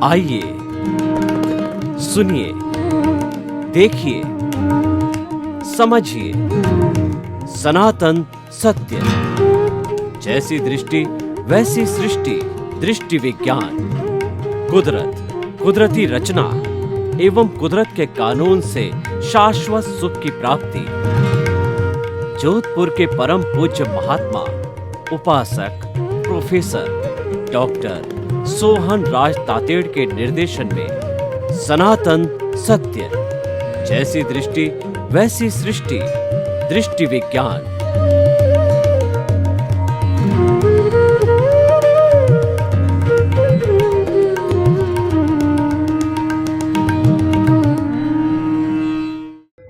आइए, सुनिए, देखिए, समझिए सनातन सत्य। जैसी दृष्टि वैसी सृष्टि, दृष्टि विज्ञान। कुदरत, कुदरती रचना एवं कुदरत के कानून से शाश्वत सुख की प्राप्ति। जोधपुर के परम पूज्य महात्मा उपासक प्रोफेसर डॉक्टर सोहन राज तातेड़ के निर्देशन में सनातन सत्य। जैसी दृष्टि वैसी सृष्टि, दृष्टि विज्ञान।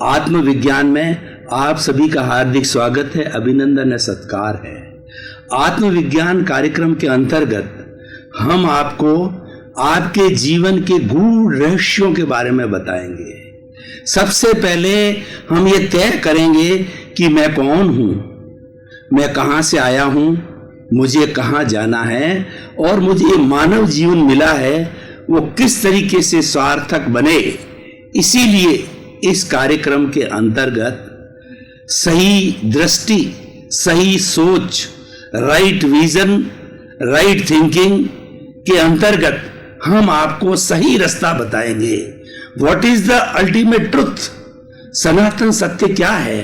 आत्मविज्ञान में आप सभी का हार्दिक स्वागत है, अभिनंदन है, सत्कार है। आत्मविज्ञान कार्यक्रम के अंतर्गत हम आपको आपके जीवन के गूढ़ रहस्यों के बारे में बताएंगे। सबसे पहले हम ये तय करेंगे कि मैं कौन हूं, मैं कहां से आया हूं, मुझे कहां जाना है और मुझे ये मानव जीवन मिला है वो किस तरीके से सार्थक बने। इसीलिए इस कार्यक्रम के अंतर्गत सही दृष्टि, सही सोच, राइट विजन, राइट थिंकिंग के अंतर्गत हम आपको सही रास्ता बताएंगे। What is the ultimate truth, सनातन सत्य क्या है,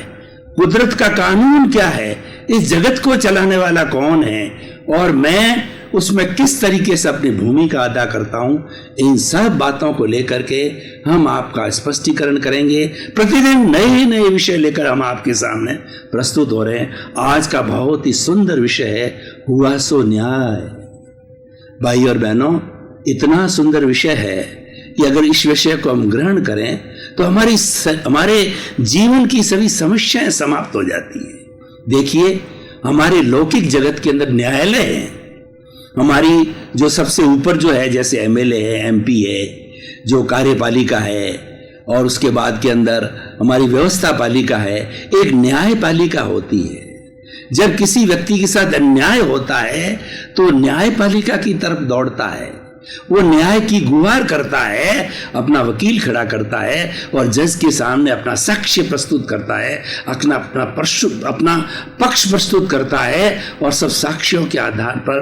कुदरत का कानून क्या है, इस जगत को चलाने वाला कौन है और मैं उसमें किस तरीके से अपनी भूमिका अदा करता हूं। इन सब बातों को लेकर के हम आपका स्पष्टीकरण करेंगे। प्रतिदिन नए नए विषय लेकर हम आपके सामने प्रस्तुत हो रहे हैं। आज का बहुत ही सुंदर विषय है हुआ सो न्याय। भाई और बहनों, इतना सुंदर विषय है कि अगर इस विषय को हम ग्रहण करें तो हमारे जीवन की सभी समस्याएं समाप्त हो जाती हैं। देखिए, हमारे लौकिक जगत के अंदर न्यायालय है, हमारी जो सबसे ऊपर जो है, जैसे एमएलए है, एमपी है, जो कार्यपालिका है, और उसके बाद के अंदर हमारी व्यवस्था पालिका है, एक न्यायपालिका होती है। जब किसी व्यक्ति के साथ अन्याय होता है तो न्यायपालिका की तरफ दौड़ता है, वो न्याय की गुहार करता है, अपना वकील खड़ा करता है और जज के सामने अपना साक्ष्य प्रस्तुत करता है, अपना पक्ष प्रस्तुत करता है और सब साक्ष्यों के आधार पर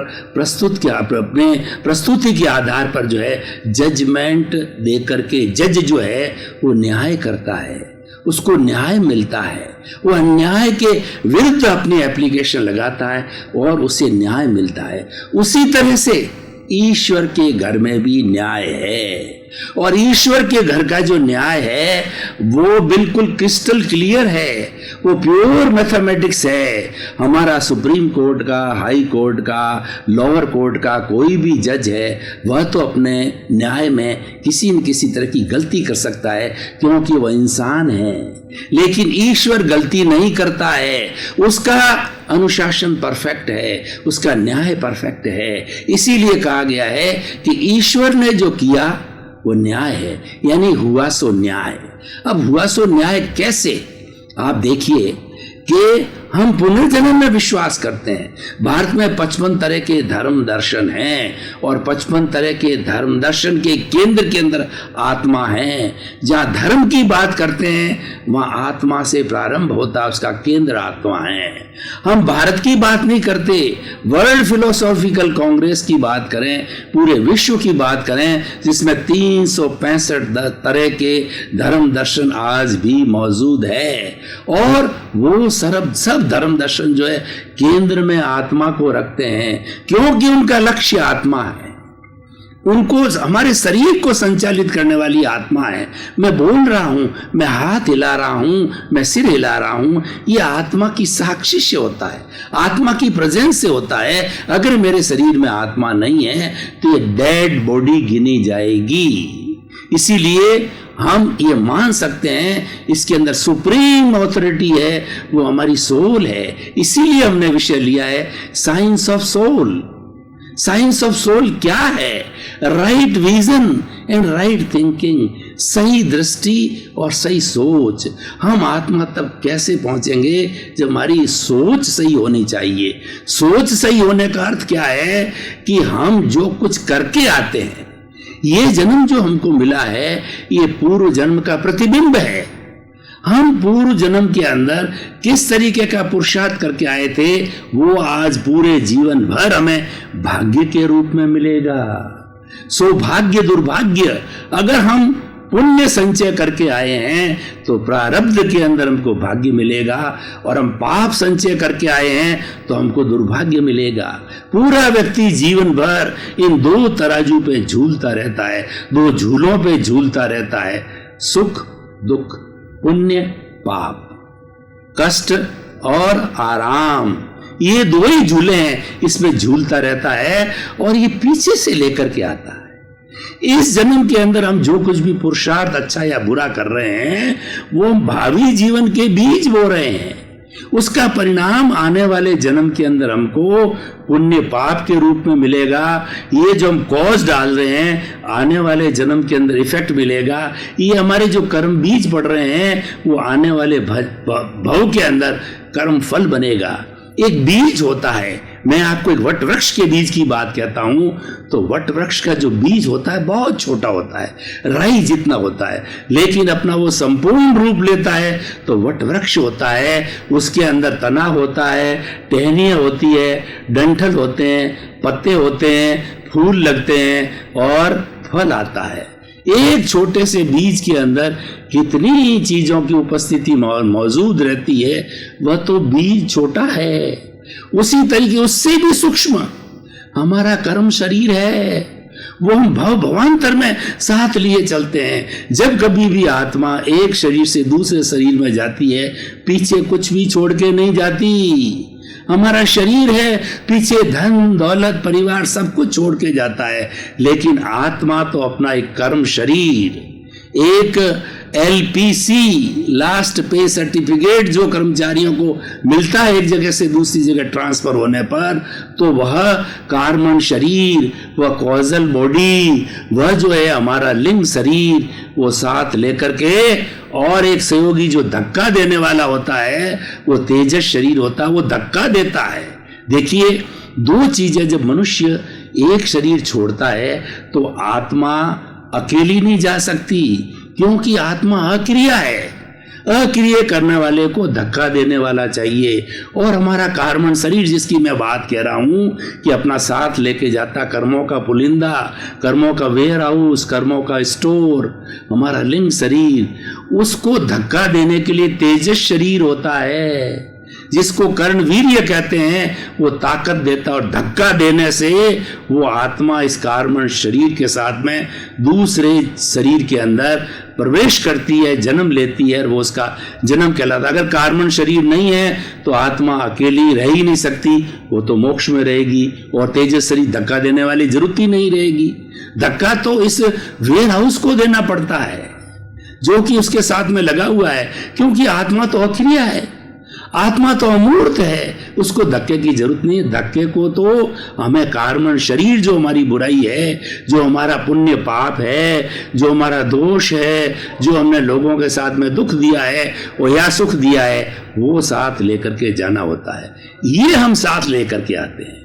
अपने प्रस्तुति के आधार पर जो है जजमेंट दे करके जज जो है वो न्याय करता है, उसको न्याय मिलता है। वो अन्याय के विरुद्ध अपनी एप्लीकेशन लगाता है और उसे न्याय मिलता है। उसी तरह से ईश्वर के घर में भी न्याय है और ईश्वर के घर का जो न्याय है वो बिल्कुल क्रिस्टल क्लियर है, वो प्योर मैथमेटिक्स है। हमारा सुप्रीम कोर्ट का, हाई कोर्ट का, लोअर कोर्ट का कोई भी जज है वह तो अपने न्याय में किसी न किसी तरह की गलती कर सकता है क्योंकि वह इंसान है, लेकिन ईश्वर गलती नहीं करता है। उसका अनुशासन परफेक्ट है, उसका न्याय परफेक्ट है। इसीलिए कहा गया है कि ईश्वर ने जो किया वो न्याय है, यानी हुआ सो न्याय। अब हुआ सो न्याय कैसे? आप देखिए कि हम पुनर्जन्म में विश्वास करते हैं। भारत में 55 तरह के धर्म दर्शन हैं और 55 तरह के धर्म दर्शन के केंद्र के अंदर आत्मा है। जहाँ धर्म की बात करते हैं वहाँ आत्मा से प्रारंभ होता है, उसका केंद्र आत्मा है। हम भारत की बात नहीं करते, वर्ल्ड फिलोसॉफिकल कांग्रेस की बात करें, पूरे विश्व की बात करें, जिसमें 365 तरह के धर्म दर्शन आज भी मौजूद है और वो सब धर्म दर्शन जो है केंद्र में आत्मा को रखते हैं क्योंकि उनका लक्ष्य आत्मा है। उनको हमारे शरीर को संचालित करने वाली आत्मा है। मैं बोल रहा हूं, मैं हाथ हिला रहा हूं, मैं सिर हिला रहा हूं, ये आत्मा की साक्षी से होता है, आत्मा की प्रेजेंस से होता है। अगर मेरे शरीर में आत्मा नहीं है तो ये डेड बॉडी गिनी जाएगी। इसीलिए हम ये मान सकते हैं इसके अंदर सुप्रीम ऑथोरिटी है, वो हमारी सोल है। इसीलिए हमने विषय लिया है science of soul. Science of soul क्या है? Right vision and right thinking, सही दृष्टि और सही सोच। हम आत्मा तब कैसे पहुंचेंगे जब हमारी सोच सही होनी चाहिए। सोच सही होने का अर्थ क्या है कि हम जो कुछ करके आते हैं ये जन्म जो हमको मिला है ये पूर्व जन्म का प्रतिबिंब है। हम पूर्व जन्म के अंदर किस तरीके का पुरुषार्थ करके आए थे वो आज पूरे जीवन भर हमें भाग्य के रूप में मिलेगा। सौभाग्य दुर्भाग्य, अगर हम पुण्य संचय करके आए हैं तो प्रारब्ध के अंदर हमको भाग्य मिलेगा, और हम पाप संचय करके आए हैं तो हमको दुर्भाग्य मिलेगा। पूरा व्यक्ति जीवन भर इन दो तराजू पे झूलता रहता है, दो झूलों पे झूलता रहता है, सुख दुख, पुण्य पाप, कष्ट और आराम, ये दो ही झूले हैं, इसमें झूलता रहता है और ये पीछे से लेकर के आता है। इस जन्म के अंदर हम जो कुछ भी पुरुषार्थ अच्छा या बुरा कर रहे हैं वो भावी जीवन के बीज बो रहे हैं, उसका परिणाम आने वाले जन्म के अंदर हमको पुण्य पाप के रूप में मिलेगा। ये जो हम कॉज डाल रहे हैं आने वाले जन्म के अंदर इफेक्ट मिलेगा। ये हमारे जो कर्म बीज पड़ रहे हैं वो आने वाले भव के अंदर कर्म फल बनेगा। एक बीज होता है, मैं आपको एक वट वृक्ष के बीज की बात कहता हूं, तो वट वृक्ष का जो बीज होता है बहुत छोटा होता है, राई जितना होता है, लेकिन अपना वो संपूर्ण रूप लेता है तो वट वृक्ष होता है। उसके अंदर तना होता है, टहनियाँ होती है, डंठल होते हैं, पत्ते होते हैं, फूल लगते हैं और फल आता है। एक छोटे से बीज के अंदर कितनी चीजों की उपस्थिति मौजूद रहती है, वह तो बीज छोटा है। उसी तरीके उससे भी सूक्ष्म हमारा कर्म शरीर है, वो हम भव भवांतर में साथ लिए चलते हैं। जब कभी भी आत्मा एक शरीर से दूसरे शरीर में जाती है पीछे कुछ भी छोड़ के नहीं जाती। हमारा शरीर है, पीछे धन दौलत परिवार सब कुछ छोड़ के जाता है, लेकिन आत्मा तो अपना एक कर्म शरीर, एक LPC लास्ट पे सर्टिफिकेट जो कर्मचारियों को मिलता है एक जगह से दूसरी जगह ट्रांसफर होने पर, तो वह कार्मन शरीर, वह कॉजल बॉडी, वह जो है हमारा लिंग शरीर, वो साथ लेकर के, और एक सहयोगी जो धक्का देने वाला होता है वो तेजस शरीर होता है, वो धक्का देता है। देखिए दो चीजें, जब मनुष्य एक शरीर छोड़ता है तो आत्मा अकेली नहीं जा सकती, क्योंकि आत्मा अक्रिया है। अक्रिय करने वाले को धक्का देने वाला चाहिए। और हमारा कार्बन शरीर जिसकी मैं बात कह रहा हूं कि अपना साथ लेके जाता, कर्मों का पुलिंदा, कर्मों का वेयर हाउस, कर्मों का स्टोर, हमारा लिंग शरीर, उसको धक्का देने के लिए तेजस शरीर होता है, जिसको कर्ण वीर्य कहते हैं, वो ताकत देता, और धक्का देने से वो आत्मा इस कार्बन शरीर के साथ में दूसरे शरीर के अंदर प्रवेश करती है, जन्म लेती है, और वो उसका जन्म कहलाता है। अगर कार्बन शरीर नहीं है तो आत्मा अकेली रह ही नहीं सकती, वो तो मोक्ष में रहेगी, और तेजस शरीर धक्का देने वाली जरूरत ही नहीं रहेगी। धक्का तो इस वेयर हाउस को देना पड़ता है जो कि उसके साथ में लगा हुआ है, क्योंकि आत्मा तो अक्रिया है, आत्मा तो अमूर्त है, उसको धक्के की जरूरत नहीं है। धक्के को तो हमें कार्बन शरीर, जो हमारी बुराई है, जो हमारा पुण्य पाप है, जो हमारा दोष है, जो हमने लोगों के साथ में दुख दिया है वो या सुख दिया है, वो साथ लेकर के जाना होता है। ये हम साथ लेकर के आते हैं।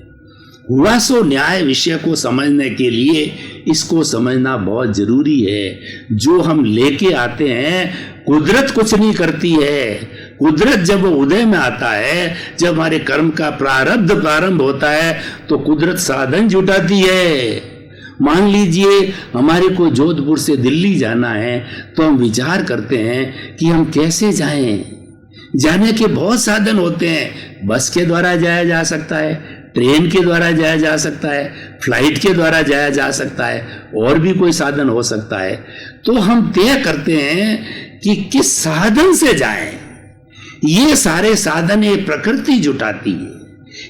हुआ सो न्याय विषय को समझने के लिए इसको समझना बहुत जरूरी है। जो हम लेके आते हैं, कुदरत कुछ नहीं करती है। कुदरत जब उदय में आता है, जब हमारे कर्म का प्रारब्ध प्रारंभ होता है, तो कुदरत साधन जुटाती है। मान लीजिए हमारे को जोधपुर से दिल्ली जाना है, तो हम विचार करते हैं कि हम कैसे जाएं। जाने के बहुत साधन होते हैं। बस के द्वारा जाया जा सकता है, ट्रेन के द्वारा जाया जा सकता है, फ्लाइट के द्वारा जाया जा सकता है, और भी कोई साधन हो सकता है। तो हम तय करते हैं कि किस साधन से जाएं। ये सारे साधन ये प्रकृति जुटाती है,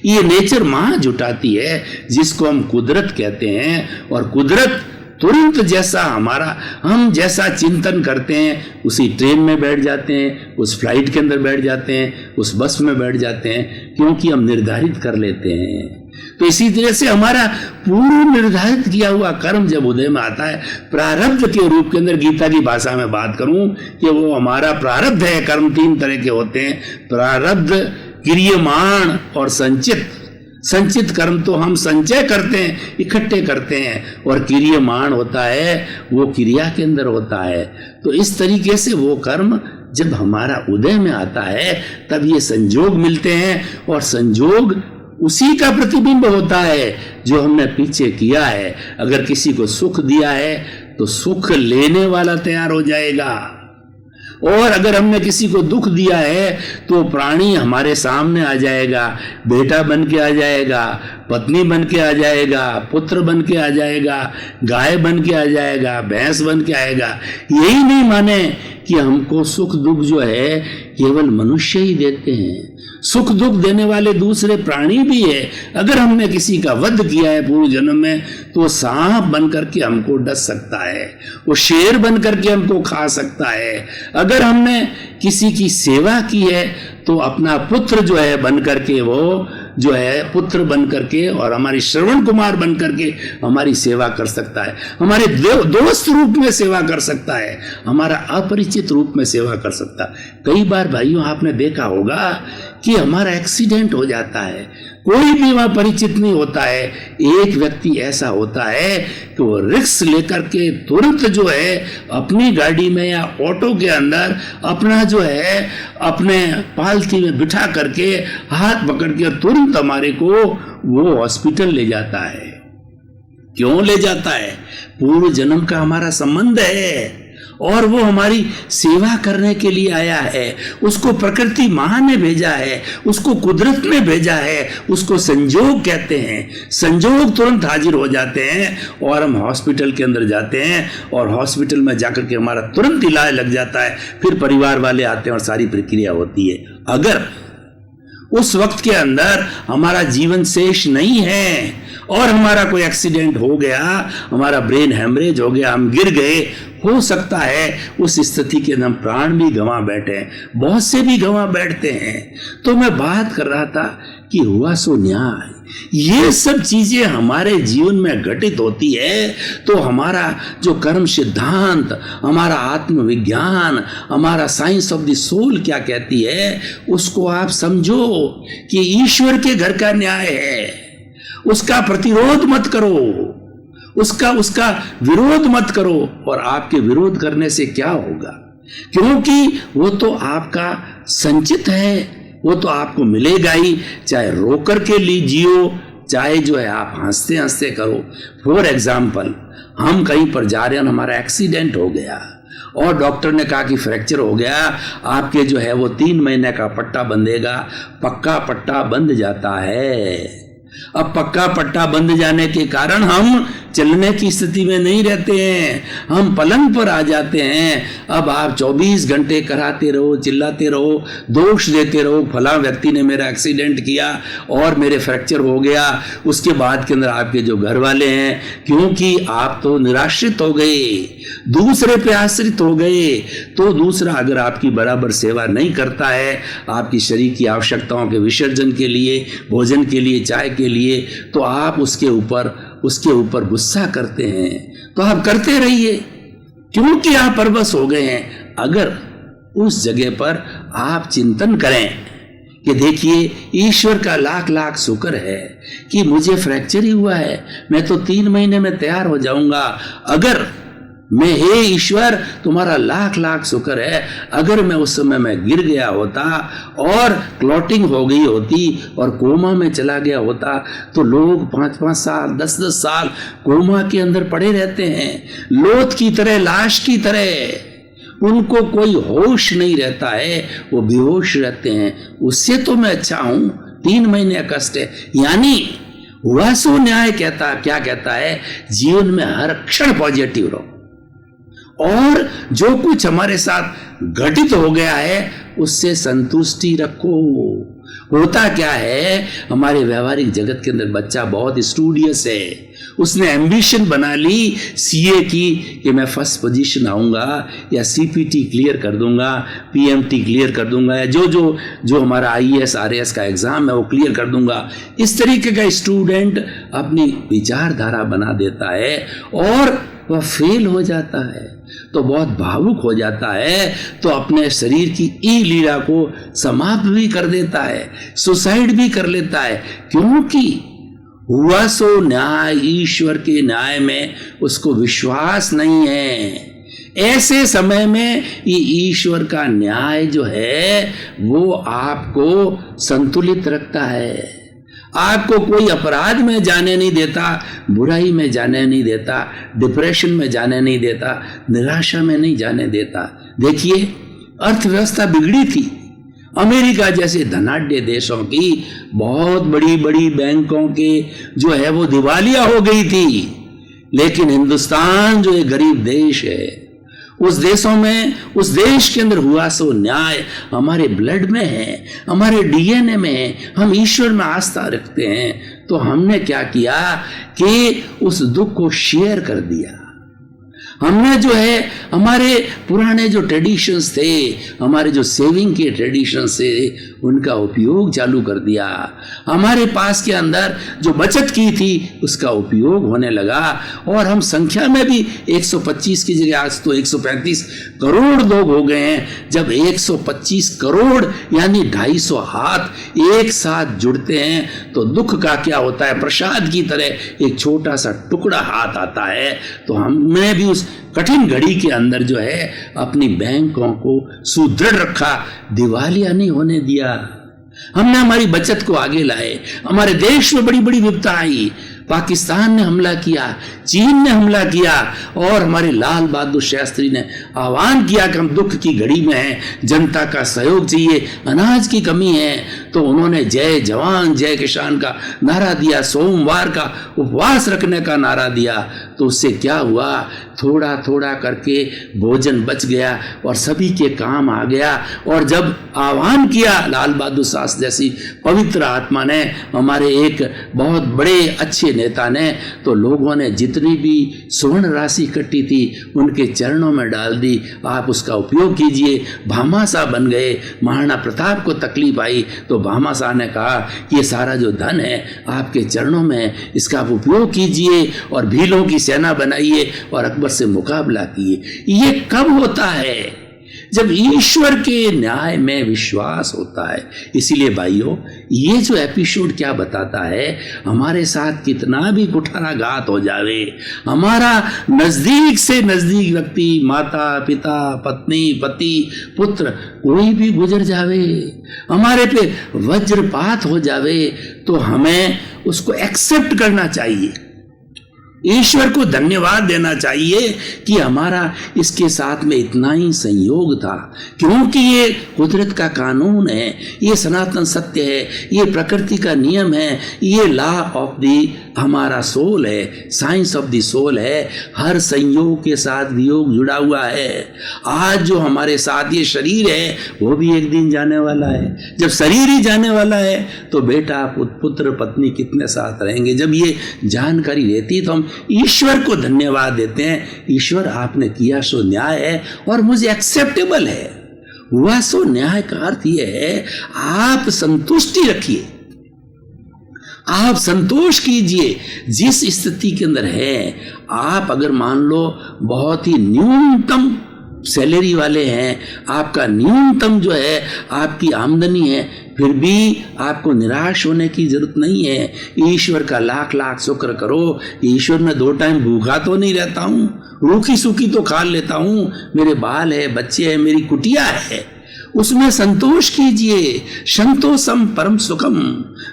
ये नेचर मां जुटाती है, जिसको हम कुदरत कहते हैं। और कुदरत तुरंत जैसा हमारा, हम जैसा चिंतन करते हैं उसी ट्रेन में बैठ जाते हैं, उस फ्लाइट के अंदर बैठ जाते हैं, उस बस में बैठ जाते हैं, क्योंकि हम निर्धारित कर लेते हैं। तो इसी तरह से हमारा पूर्व निर्धारित किया हुआ कर्म जब उदय में आता है, प्रारब्ध के रूप के अंदर, गीता की भाषा में बात करूं कि वो हमारा प्रारब्ध है। कर्म तीन तरह के होते हैं, प्रारब्ध, क्रियमाण और संचित। संचित कर्म तो हम संचय करते हैं, इकट्ठे करते हैं, और क्रियमाण होता है वो क्रिया के अंदर होता है। तो इस तरीके से वो कर्म जब हमारा उदय में आता है तब ये संजोग मिलते हैं, और संजोग उसी का प्रतिबिंब होता है जो हमने पीछे किया है। अगर किसी को सुख दिया है तो सुख लेने वाला तैयार हो जाएगा, और अगर हमने किसी को दुख दिया है तो प्राणी हमारे सामने आ जाएगा, बेटा बन के आ जाएगा, पत्नी बन के आ जाएगा, पुत्र बन के आ जाएगा, गाय बन के आ जाएगा, भैंस बन के आएगा। यही नहीं माने कि हमको सुख दुख जो है केवल मनुष्य ही देते हैं, सुख दुख देने वाले दूसरे प्राणी भी है। अगर हमने किसी का वध किया है पूर्व जन्म में तो सांप बन करके हमको डस सकता है, वो शेर बन करके हमको खा सकता है। अगर हमने किसी की सेवा की है तो अपना पुत्र जो है बन करके, वो जो है पुत्र बन करके और हमारी श्रवण कुमार बन करके हमारी सेवा कर सकता है, हमारे दोस्त रूप में सेवा कर सकता है, हमारा अपरिचित रूप में सेवा कर सकता है। कई बार भाइयों आपने देखा होगा कि हमारा एक्सीडेंट हो जाता है, कोई भी वहां परिचित नहीं होता है। एक व्यक्ति ऐसा होता है कि वो रिस्क लेकर के तुरंत जो है अपनी गाड़ी में या ऑटो के अंदर अपना जो है अपने पालथी में बिठा करके हाथ पकड़ के तुरंत हमारे को वो हॉस्पिटल ले जाता है। क्यों ले जाता है? पूर्व जन्म का हमारा संबंध है और वो हमारी सेवा करने के लिए आया है। उसको प्रकृति मां ने भेजा है, उसको कुदरत ने भेजा है, उसको संजोग कहते हैं। संजोग तुरंत हाजिर हो जाते हैं और हम हॉस्पिटल के अंदर जाते हैं और हॉस्पिटल में जाकर के हमारा तुरंत इलाज लग जाता है। फिर परिवार वाले आते हैं और सारी प्रक्रिया होती है। अगर उस वक्त के अंदर हमारा जीवन शेष नहीं है और हमारा कोई एक्सीडेंट हो गया, हमारा ब्रेन हेमरेज हो गया, हम गिर गए, हो सकता है उस स्थिति के हम प्राण भी गंवा बैठे, बहुत से भी गंवा बैठते हैं। तो मैं बात कर रहा था कि हुआ सो न्याय, ये सब चीजें हमारे जीवन में घटित होती है तो हमारा जो कर्म सिद्धांत, हमारा आत्मविज्ञान, हमारा साइंस ऑफ द सोल क्या कहती है, उसको आप समझो कि ईश्वर के घर का न्याय है। उसका प्रतिरोध मत करो, उसका विरोध मत करो। और आपके विरोध करने से क्या होगा? क्योंकि वो तो आपका संचित है, वो तो आपको मिलेगा ही, चाहे रोकर के लीजिए, चाहे जो है आप हंसते हंसते करो। फॉर एग्जाम्पल, हम कहीं पर जा रहे हैं, हमारा एक्सीडेंट हो गया और डॉक्टर ने कहा कि फ्रैक्चर हो गया, आपके जो है वो 3 महीने का पट्टा बंधेगा। पक्का पट्टा बंध जाता है। अब पक्का पट्टा बंध जाने के कारण हम चलने की स्थिति में नहीं रहते हैं, हम पलंग पर आ जाते हैं। अब आप 24 घंटे कराते रहो, चिल्लाते रहो, दोष देते रहो, फला व्यक्ति ने मेरा एक्सीडेंट किया और मेरे फ्रैक्चर हो गया। उसके बाद के अंदर आपके जो घर वाले हैं, क्योंकि आप तो निराश्रित हो गए, दूसरे पे आश्रित हो गए, तो दूसरा अगर आपकी बराबर सेवा नहीं करता है, आपकी शरीर की आवश्यकताओं के विसर्जन के लिए, भोजन के लिए, चाय के लिए, तो आप उसके ऊपर गुस्सा करते हैं। तो आप करते रहिए, क्योंकि आप परवश हो गए हैं। अगर उस जगह पर आप चिंतन करें कि देखिए ईश्वर का लाख लाख शुक्र है कि मुझे फ्रैक्चर ही हुआ है, मैं तो 3 महीने में तैयार हो जाऊंगा। अगर मैं, हे ईश्वर तुम्हारा लाख लाख शुक्र है, अगर मैं उस समय में गिर गया होता और क्लॉटिंग हो गई होती और कोमा में चला गया होता, तो लोग 5-5 साल 10-10 साल कोमा के अंदर पड़े रहते हैं, लोथ की तरह, लाश की तरह, उनको कोई होश नहीं रहता है, वो बेहोश रहते हैं। उससे तो मैं अच्छा हूं, 3 महीने का कष्ट है। यानी हुआ सो न्याय क्या कहता है, जीवन में हर क्षण पॉजिटिव रहो और जो कुछ हमारे साथ घटित हो गया है उससे संतुष्टि रखो। होता क्या है, हमारे व्यवहारिक जगत के अंदर बच्चा बहुत स्टूडियस है, उसने एम्बिशन बना ली सीए की कि मैं फर्स्ट पोजीशन आऊंगा या सीपीटी क्लियर कर दूंगा, पीएमटी क्लियर कर दूंगा, या जो हमारा आईएएस आरएएस का एग्जाम है वो क्लियर कर दूंगा। इस तरीके का स्टूडेंट अपनी विचारधारा बना देता है और वह फेल हो जाता है, तो बहुत भावुक हो जाता है, तो अपने शरीर की ई लीला को समाप्त भी कर देता है, सुसाइड भी कर लेता है, क्योंकि हुआ सो न्याय, ईश्वर के न्याय में उसको विश्वास नहीं है। ऐसे समय में ये ईश्वर का न्याय जो है वो आपको संतुलित रखता है, आपको कोई अपराध में जाने नहीं देता, बुराई में जाने नहीं देता, डिप्रेशन में जाने नहीं देता, निराशा में नहीं जाने देता। देखिए, अर्थव्यवस्था बिगड़ी थी। अमेरिका जैसे धनाढ्य देशों की बहुत बड़ी बड़ी बैंकों के जो है वो दिवालिया हो गई थी, लेकिन हिंदुस्तान जो एक गरीब देश है, उस देशों में, उस देश के अंदर हुआ सो न्याय हमारे ब्लड में है, हमारे डीएनए में है, हम ईश्वर में आस्था रखते हैं। तो हमने क्या किया कि उस दुख को शेयर कर दिया। हमने जो है हमारे पुराने जो ट्रेडिशंस थे, हमारे जो सेविंग के ट्रेडिशंस थे, उनका उपयोग चालू कर दिया। हमारे पास के अंदर जो बचत की थी उसका उपयोग होने लगा, और हम संख्या में भी 125 की जगह आज तो 135 करोड़ लोग हो गए हैं। जब 125 करोड़ यानी 250 हाथ एक साथ जुड़ते हैं तो दुख का क्या होता है, प्रसाद की तरह एक छोटा सा टुकड़ा हाथ आता है। तो हमने भी उस कठिन घड़ी के अंदर जो है अपनी बैंकों को सुदृढ़ रखा, दिवालिया नहीं होने दिया। हमने हमारी बचत को आगे लाए। हमारे देश में बड़ी बड़ी विपदा आई, पाकिस्तान ने हमला किया, चीन ने हमला किया, और हमारे लाल बहादुर शास्त्री ने आह्वान किया कि हम दुख की घड़ी में हैं, जनता का सहयोग चाहिए, अनाज की कमी है। तो उन्होंने जय जवान जय किसान का नारा दिया, सोमवार का उपवास रखने का नारा दिया। तो उससे क्या हुआ, थोड़ा थोड़ा करके भोजन बच गया और सभी के काम आ गया। और जब आह्वान किया लाल बहादुर शास्त्री जैसी पवित्र आत्मा ने, हमारे एक बहुत बड़े अच्छे नेता ने, तो लोगों ने जितनी भी स्वर्ण राशि इकट्ठी थी उनके चरणों में डाल दी, आप उसका उपयोग कीजिए। भामाशाह बन गए। महाराणा प्रताप को तकलीफ आई तो भामाशाह ने कहा कि ये सारा जो धन है आपके चरणों में, इसका आप उपयोग कीजिए और भीलों की सेना बनाइए और अकबर से मुकाबला किए। ये कब होता है? जब ईश्वर के न्याय में विश्वास होता है। इसीलिए भाइयों, ये जो एपिसोड क्या बताता है, हमारे साथ कितना भी कुठाराघात हो जावे, हमारा नजदीक से नजदीक व्यक्ति, माता पिता, पत्नी, पति, पुत्र, कोई भी गुजर जावे, हमारे पे वज्रपात हो जावे, तो हमें उसको एक्सेप्ट करना चाहिए, ईश्वर को धन्यवाद देना चाहिए कि हमारा इसके साथ में इतना ही संयोग था, क्योंकि ये कुदरत का कानून है, ये सनातन सत्य है, ये प्रकृति का नियम है, ये लॉ ऑफ दी हमारा सोल है, साइंस ऑफ द सोल है। हर संयोग के साथ वियोग जुड़ा हुआ है। आज जो हमारे साथ ये शरीर है वो भी एक दिन जाने वाला है। जब शरीर ही जाने वाला है तो बेटा, पुत्र, पत्नी कितने साथ रहेंगे? जब ये जानकारी रहती तो हम ईश्वर को धन्यवाद देते हैं, ईश्वर आपने किया सो न्याय है और मुझे एक्सेप्टेबल है। हुआ सो न्याय का अर्थ यह है, आप संतुष्टि रखिए, आप संतोष कीजिए जिस स्थिति के अंदर है। आप अगर मान लो बहुत ही न्यूनतम सैलरी वाले हैं, आपका न्यूनतम जो है आपकी आमदनी है, फिर भी आपको निराश होने की जरूरत नहीं है। ईश्वर का लाख लाख शुक्र करो, ईश्वर में 2 टाइम भूखा तो नहीं रहता हूँ, रूखी सूखी तो खा लेता हूँ, मेरे बाल है, बच्चे हैं, मेरी कुटिया है, उसमें संतोष कीजिए। संतोषम परम सुखम,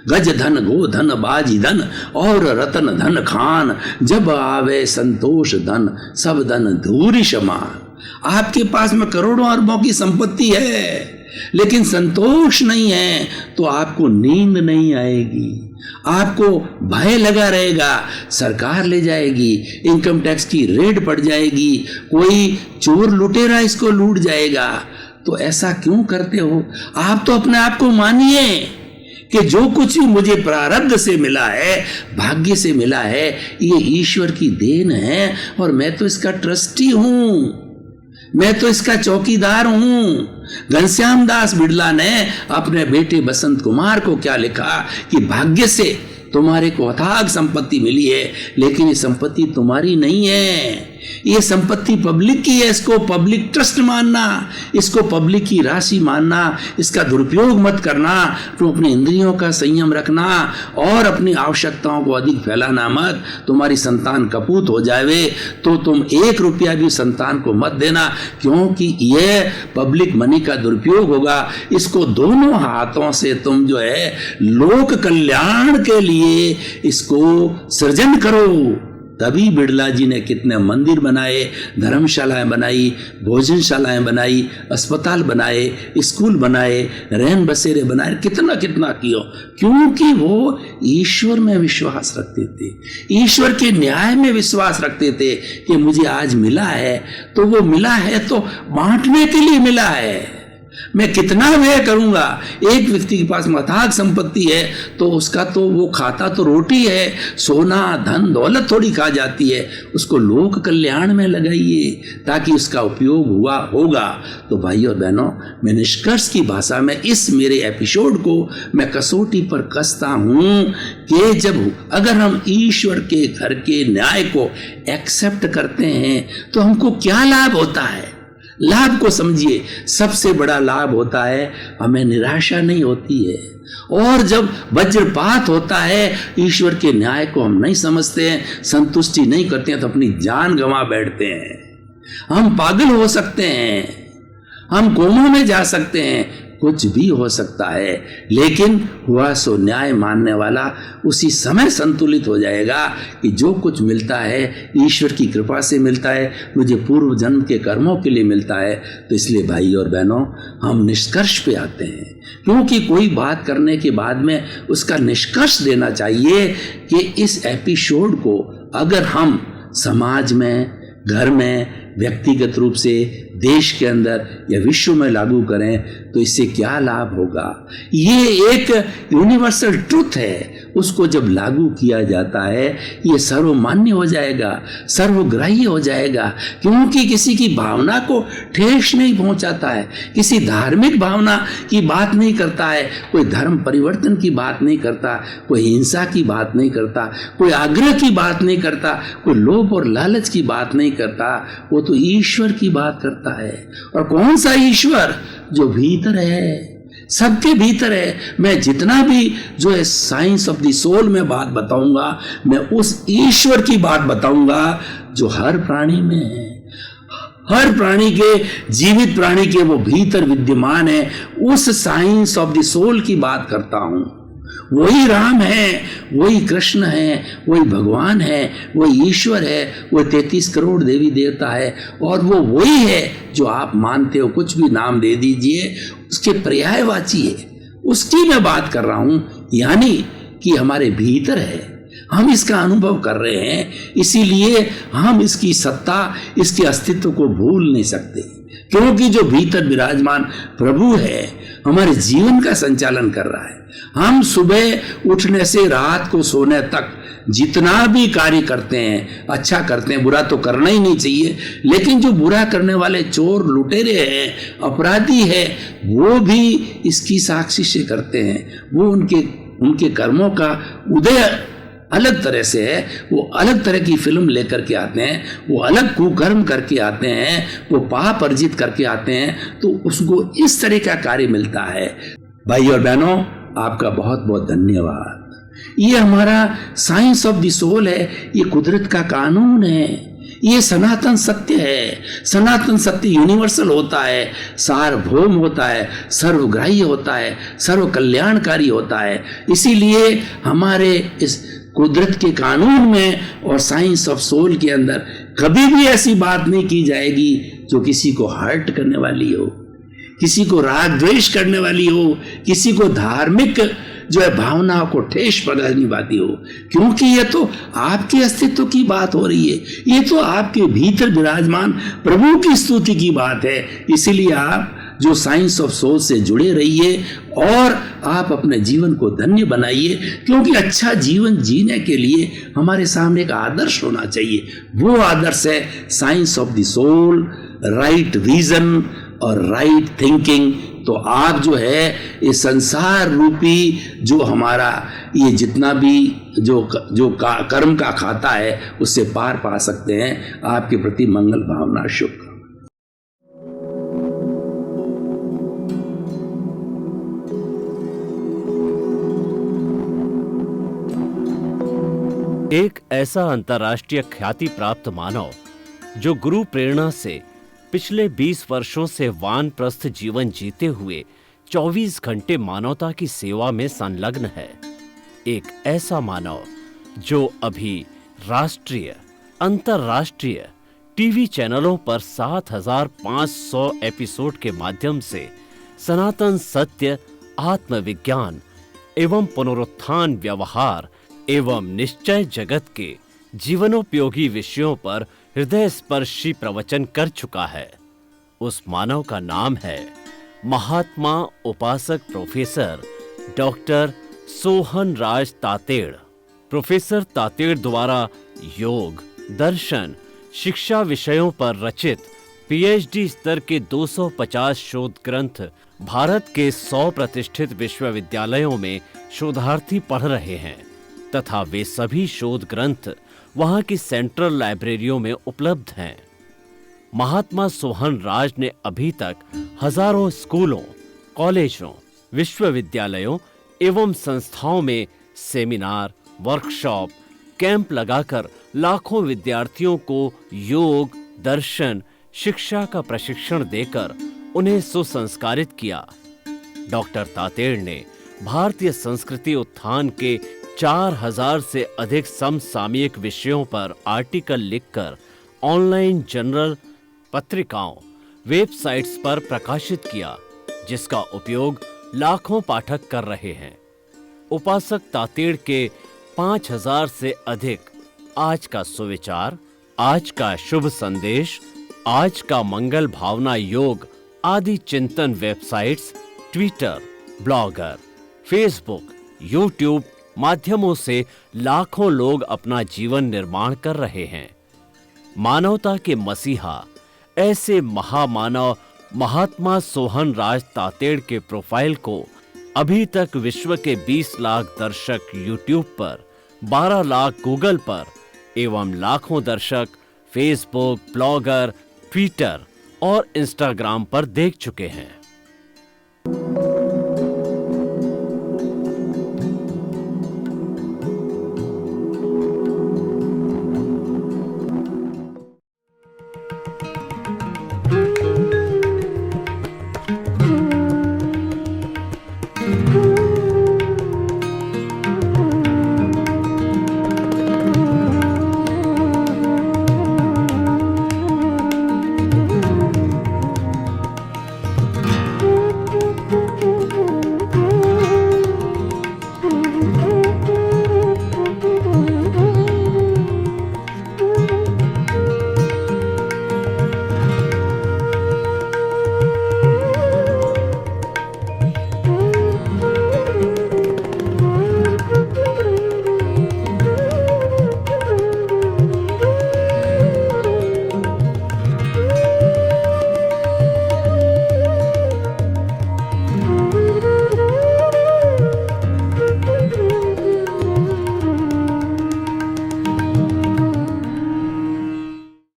गज धन गो धन बाजी धन और रतन धन खान, जब आवे संतोष धन सब धन धूरी समान। आपके पास में करोड़ों अरबों की संपत्ति है, लेकिन संतोष नहीं है तो आपको नींद नहीं आएगी, आपको भय लगा रहेगा, सरकार ले जाएगी, इनकम टैक्स की रेड पड़ जाएगी, कोई चोर लुटेरा इसको लूट जाएगा। तो ऐसा क्यों करते हो? आप तो अपने आप को मानिए कि जो कुछ भी मुझे प्रारब्ध से मिला है, भाग्य से मिला है, ये ईश्वर की देन है और मैं तो इसका ट्रस्टी हूं, मैं तो इसका चौकीदार हूं। घनश्याम दास बिड़ला ने अपने बेटे बसंत कुमार को क्या लिखा कि भाग्य से तुम्हारे को अथाग संपत्ति मिली है, लेकिन ये संपत्ति तुम्हारी नहीं है, ये संपत्ति पब्लिक की है। इसको पब्लिक ट्रस्ट मानना, इसको पब्लिक की राशि मानना, इसका दुरुपयोग मत करना। तुम अपने इंद्रियों का संयम रखना और अपनी आवश्यकताओं को अधिक फैलाना मत। तुम्हारी संतान कपूत हो जावे तो तुम 1 रुपया भी संतान को मत देना, क्योंकि यह पब्लिक मनी का दुरुपयोग होगा। इसको दोनों हाथों से तुम जो है लोक कल्याण के लिए इसको सृजन करो। तभी बिड़ला जी ने कितने मंदिर बनाए, धर्मशालाएं बनाई, भोजनशालाएं बनाई, अस्पताल बनाए, स्कूल बनाए, रहन बसेरे बनाए, कितना कितना किया, क्योंकि वो ईश्वर में विश्वास रखते थे, ईश्वर के न्याय में विश्वास रखते थे कि मुझे आज मिला है तो वो मिला है तो बांटने के लिए मिला है। मैं कितना व्यय करूंगा। एक व्यक्ति के पास अथाग संपत्ति है तो उसका तो वो खाता तो रोटी है, सोना धन दौलत थोड़ी खा जाती है। उसको लोक कल्याण में लगाइए ताकि उसका उपयोग हुआ होगा। तो भाई और बहनों, मैं निष्कर्ष की भाषा में इस मेरे एपिसोड को मैं कसौटी पर कसता हूं कि जब अगर हम ईश्वर के घर के न्याय को एक्सेप्ट करते हैं तो हमको क्या लाभ होता है। लाभ को समझिए, सबसे बड़ा लाभ होता है हमें निराशा नहीं होती है। और जब वज्रपात होता है, ईश्वर के न्याय को हम नहीं समझते हैं, संतुष्टि नहीं करते हैं, तो अपनी जान गंवा बैठते हैं। हम पागल हो सकते हैं, हम कोमा में जा सकते हैं, कुछ भी हो सकता है, लेकिन हुआ सो न्याय मानने वाला उसी समय संतुलित हो जाएगा कि जो कुछ मिलता है ईश्वर की कृपा से मिलता है, मुझे पूर्व जन्म के कर्मों के लिए मिलता है। तो इसलिए भाई और बहनों, हम निष्कर्ष पे आते हैं, क्योंकि कोई बात करने के बाद में उसका निष्कर्ष देना चाहिए कि इस एपिसोड को अगर हम समाज में, घर में, व्यक्तिगत रूप से, देश के अंदर या विश्व में लागू करें तो इससे क्या लाभ होगा। ये एक यूनिवर्सल ट्रुथ है, उसको जब लागू किया जाता है ये सर्वमान्य हो जाएगा, सर्वग्राही हो जाएगा, क्योंकि किसी की भावना को ठेस नहीं पहुंचाता है, किसी धार्मिक भावना की बात नहीं करता है, कोई धर्म परिवर्तन की बात नहीं करता, कोई हिंसा की बात नहीं करता, कोई आग्रह की बात नहीं करता, कोई लोभ और लालच की बात नहीं करता। वो तो ईश्वर की बात करता है। और कौन सा ईश्वर? जो भीतर है, सबके भीतर है। मैं जितना भी जो है साइंस ऑफ द सोल में बात बताऊंगा, मैं उस ईश्वर की बात बताऊंगा जो हर प्राणी में है, हर प्राणी के, जीवित प्राणी के वो भीतर विद्यमान है। उस साइंस ऑफ द सोल की बात करता हूं। वही राम है, वही कृष्ण है, वही भगवान है, वही ईश्वर है, वो 33 करोड़ देवी देवता है, और वो वही है जो आप मानते हो। कुछ भी नाम दे दीजिए, उसके पर्यायवाची है, उसकी मैं बात कर रहा हूं। यानी कि हमारे भीतर है, हम इसका अनुभव कर रहे हैं, इसीलिए हम इसकी सत्ता, इसके अस्तित्व को भूल नहीं सकते, क्योंकि जो भीतर विराजमान प्रभु है हमारे जीवन का संचालन कर रहा है। हम सुबह उठने से रात को सोने तक जितना भी कार्य करते हैं, अच्छा करते हैं, बुरा तो करना ही नहीं चाहिए, लेकिन जो बुरा करने वाले चोर, लुटेरे हैं, अपराधी है, वो भी इसकी साक्षी से करते हैं। वो उनके कर्मों का उदय अलग तरह से है, वो अलग तरह की फिल्म लेकर के आते हैं, वो अलग कुकर्म करके आते हैं, वो पाप अर्जित करके आते हैं, तो उसको इस तरह का कार्य मिलता है। भाई और बहनों, आपका बहुत बहुत धन्यवाद। ये हमारा साइंस ऑफ द सोल है, ये कुदरत का कानून है, ये सनातन सत्य है। सनातन सत्य यूनिवर्सल होता है, सार्वभौम होता है, सर्वग्राही होता है, सर्व कल्याणकारी होता है। इसीलिए हमारे इस कुदरत के कानून में और साइंस ऑफ सोल के अंदर कभी भी ऐसी बात नहीं की जाएगी जो किसी को हर्ट करने वाली हो, किसी को राग द्वेष करने वाली हो, किसी को धार्मिक जो है भावनाओं को ठेस पहुंचाने वाली हो, क्योंकि ये तो आपके अस्तित्व की बात हो रही है, ये तो आपके भीतर विराजमान प्रभु की स्तुति की बात है। इसीलिए आप जो साइंस ऑफ सोल से जुड़े रहिए और आप अपने जीवन को धन्य बनाइए, क्योंकि अच्छा जीवन जीने के लिए हमारे सामने एक आदर्श होना चाहिए। वो आदर्श है science of the soul, right vision और राइट थिंकिंग। तो आप जो है ये संसार रूपी जो हमारा ये जितना भी कर्म का खाता है उससे पार पा सकते हैं। आपके प्रति मंगल भावना, शुभ। एक ऐसा अंतर्राष्ट्रीय ख्याति प्राप्त मानव जो गुरु प्रेरणा से पिछले 20 वर्षों से वानप्रस्थ जीवन जीते हुए 24 घंटे मानवता की सेवा में संलग्न है। एक ऐसा मानव जो अभी राष्ट्रीय, अंतर्राष्ट्रीय टीवी चैनलों पर 7,500 एपिसोड के माध्यम से सनातन सत्य, आत्मविज्ञान एवं पुनरुत्थान, व्यवहार एवं निश्चय जगत के जीवनोपयोगी विषयों पर हृदय स्पर्शी प्रवचन कर चुका है। उस मानव का नाम है महात्मा उपासक प्रोफेसर डॉक्टर सोहन राज तातेड़। प्रोफेसर तातेड़ द्वारा योग, दर्शन, शिक्षा विषयों पर रचित पीएचडी स्तर के 250 शोध ग्रंथ भारत के 100 प्रतिष्ठित विश्वविद्यालयों में शोधार्थी पढ़ रहे हैं तथा वे सभी शोध ग्रंथ वहां की सेंट्रल लाइब्रेरियों में उपलब्ध हैं। महात्मा सोहन राज ने अभी तक हजारों स्कूलों, कॉलेजों, विश्वविद्यालयों एवं संस्थाओं में सेमिनार, वर्कशॉप, कैंप लगाकर लाखों विद्यार्थियों को योग, दर्शन, शिक्षा का प्रशिक्षण देकर उन्हें सुसंस्कारित किया। डॉक्टर तातेड़ ने भारतीय संस्कृति उत्थान के 4000 से अधिक समसामयिक विषयों पर आर्टिकल लिखकर ऑनलाइन जर्नल, पत्रिकाओं, वेबसाइट्स पर प्रकाशित किया, जिसका उपयोग लाखों पाठक कर रहे हैं। उपासक तातेड़ के 5000 से अधिक आज का सुविचार, आज का शुभ संदेश, आज का मंगल भावना योग आदि चिंतन websites, Twitter, blogger, Facebook, YouTube माध्यमों से लाखों लोग अपना जीवन निर्माण कर रहे हैं। मानवता के मसीहा ऐसे महामानव महात्मा सोहन राज तातेड़ के प्रोफाइल को अभी तक विश्व के 20 लाख दर्शक यूट्यूब पर, 12 लाख गूगल पर एवं लाखों दर्शक फेसबुक, ब्लॉगर, ट्विटर और इंस्टाग्राम पर देख चुके हैं।